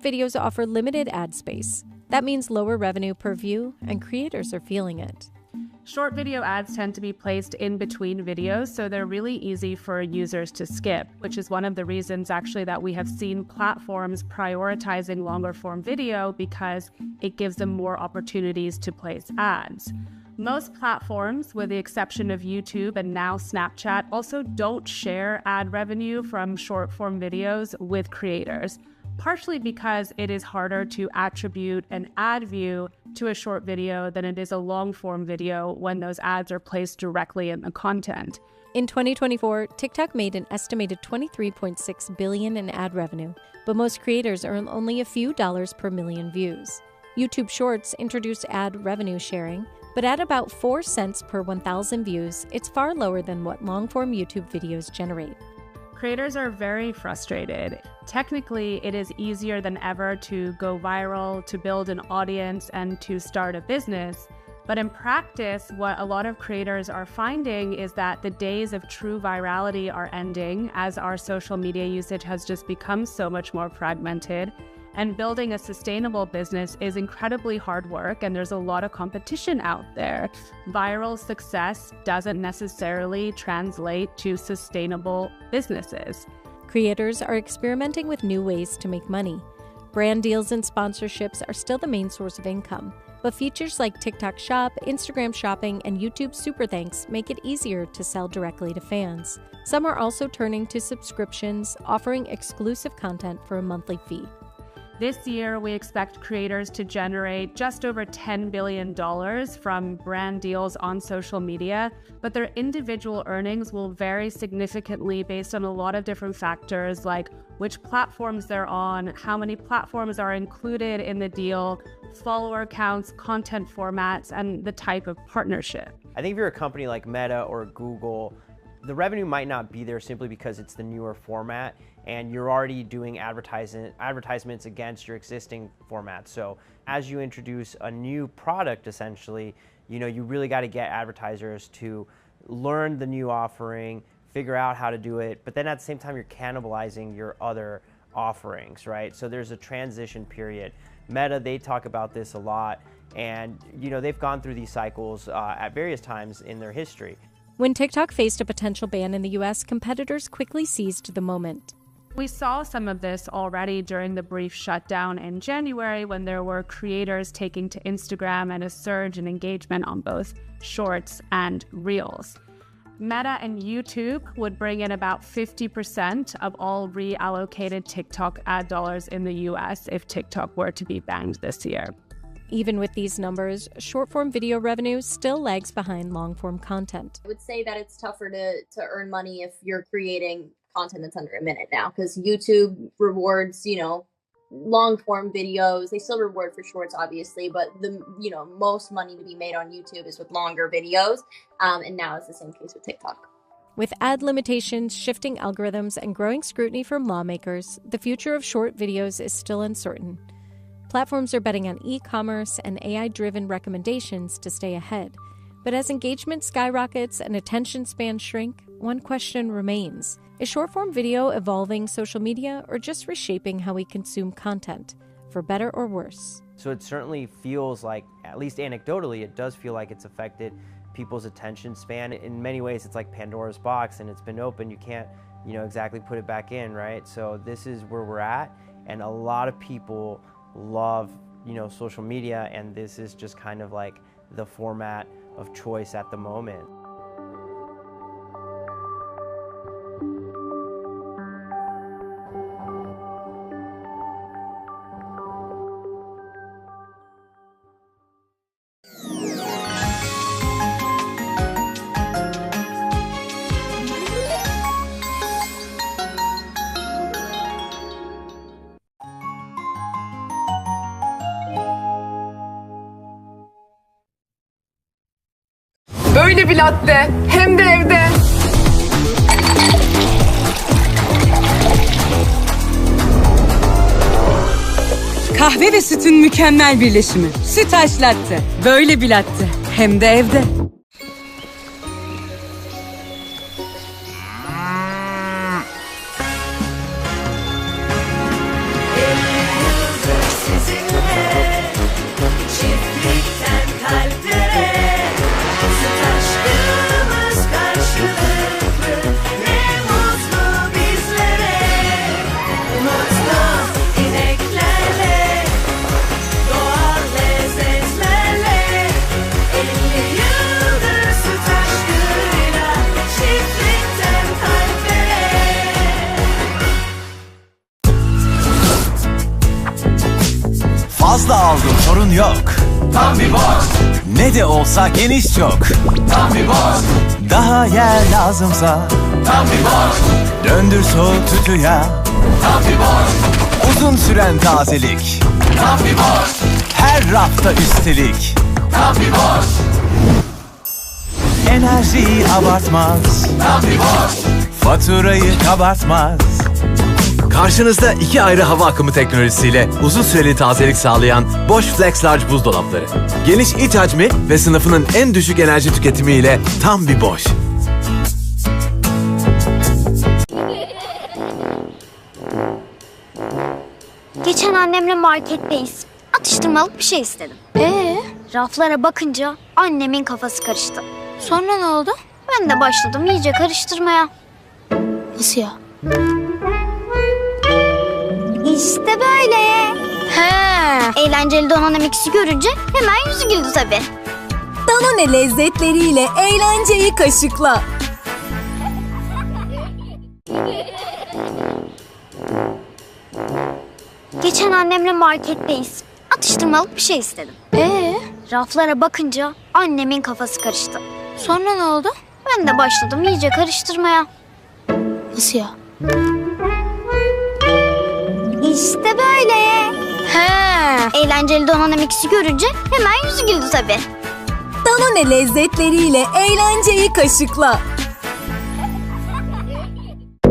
videos offer limited ad space. That means lower revenue per view, and creators are feeling it. Short video ads tend to be placed in between videos, so they're really easy for users to skip, which is one of the reasons actually that we have seen platforms prioritizing longer form video because it gives them more opportunities to place ads. Most platforms, with the exception of YouTube and now Snapchat, also don't share ad revenue from short form videos with creators, partially because it is harder to attribute an ad view to a short video than it is a long form video when those ads are placed directly in the content. In 2024, TikTok made an estimated $23.6 billion in ad revenue, but most creators earn only a few dollars per million views. YouTube Shorts introduced ad revenue sharing, but at about 4 cents per 1,000 views, it's far lower than what long-form YouTube videos generate. Creators are very frustrated. Technically, it is easier than ever to go viral, to build an audience, and to start a business. But in practice, what a lot of creators are finding is that the days of true virality are ending as our social media usage has just become so much more fragmented. And building a sustainable business is incredibly hard work, and there's a lot of competition out there. Viral success doesn't necessarily translate to sustainable businesses. Creators are experimenting with new ways to make money. Brand deals and sponsorships are still the main source of income, but features like TikTok Shop, Instagram Shopping, and YouTube Super Thanks make it easier to sell directly to fans. Some are also turning to subscriptions, offering exclusive content for a monthly fee. This year, we expect creators to generate just over $10 billion from brand deals on social media, but their individual earnings will vary significantly based on a lot of different factors like which platforms they're on, how many platforms are included in the deal, follower counts, content formats, and the type of partnership. I think if you're a company like Meta or Google, the revenue might not be there simply because it's the newer format and you're already doing advertisements against your existing format. So as you introduce a new product, essentially, you really got to get advertisers to learn the new offering, figure out how to do it, but then at the same time, you're cannibalizing your other offerings, right? So there's a transition period. Meta, they talk about this a lot, and they've gone through these cycles at various times in their history. When TikTok faced a potential ban in the US, competitors quickly seized the moment. We saw some of this already during the brief shutdown in January when there were creators taking to Instagram and a surge in engagement on both Shorts and Reels. Meta and YouTube would bring in about 50% of all reallocated TikTok ad dollars in the US if TikTok were to be banned this year. Even with these numbers, short-form video revenue still lags behind long-form content. I would say that it's tougher to earn money if you're creating content that's under a minute now, because YouTube rewards, long-form videos. They still reward for shorts, obviously, but the most money to be made on YouTube is with longer videos, and now it's the same case with TikTok. With ad limitations, shifting algorithms, and growing scrutiny from lawmakers, the future of short videos is still uncertain. Platforms are betting on e-commerce and AI-driven recommendations to stay ahead. But as engagement skyrockets and attention spans shrink, one question remains. Is short-form video evolving social media or just reshaping how we consume content, for better or worse? So it certainly feels like, at least anecdotally, it does feel like it's affected people's attention span. In many ways, it's like Pandora's box, and it's been opened. You can't, exactly put it back in, right? So this is where we're at, and a lot of people love, social media, and this is just kind of like the format of choice at the moment. Böyle bir latte, hem de evde. Kahve ve sütün mükemmel birleşimi. Sütaş latte. Böyle bir latte, hem de evde. Fazla aldım sorun yok. Tam bir boş. Ne de olsa geniş çok. Tam bir boş. Daha yer lazımsa. Tam bir boş. Döndür soğuk tutuya. Tam bir boş. Uzun süren tazelik. Tam bir boş. Her rafta üstelik. Tam bir boş. Enerjiyi abartmaz. Tam bir boş. Faturayı kabartmaz. Karşınızda 2 ayrı hava akımı teknolojisiyle uzun süreli tazelik sağlayan Bosch Flex Large buzdolapları. Geniş iç hacmi ve sınıfının en düşük enerji tüketimiyle tam bir Bosch. Geçen annemle marketteyiz. Atıştırmalık bir şey istedim. Raflara bakınca annemin kafası karıştı. Sonra ne oldu? Ben de başladım iyice karıştırmaya. Nasıl ya? İşte böyle. Eğlenceli Danone Mix'i görünce hemen yüzü güldü tabii. Danone lezzetleriyle eğlenceyi kaşıkla. Geçen annemle marketteyiz. Atıştırmalık bir şey istedim. Raflara bakınca annemin kafası karıştı. Sonra ne oldu? Ben de başladım iyice karıştırmaya. Nasıl ya? İşte böyle. Eğlenceli Danone Mix'i görünce hemen yüzü güldü tabii. Danone lezzetleriyle eğlenceyi kaşıkla.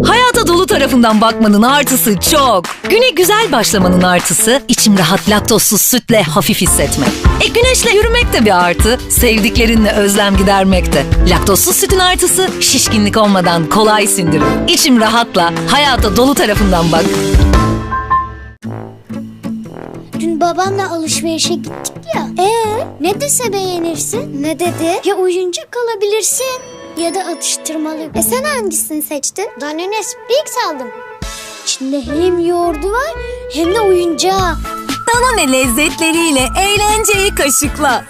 Hayata dolu tarafından bakmanın artısı çok. Güne güzel başlamanın artısı, içim rahat laktozsuz sütle hafif hissetmek. Güneşle yürümek de bir artı, sevdiklerinle özlem gidermek de. Laktozsuz sütün artısı, şişkinlik olmadan kolay sindirim. İçim rahatla, hayata dolu tarafından bak. Dün babamla alışverişe gittik ya. Ne dese beğenirsin? Ne dedi? Ya oyuncak alabilirsin ya da atıştırmalık. Sen hangisini seçtin? Danone Springs aldım. İçinde hem yoğurdu var hem de oyuncağı. Danone lezzetleriyle eğlenceyi kaşıkla.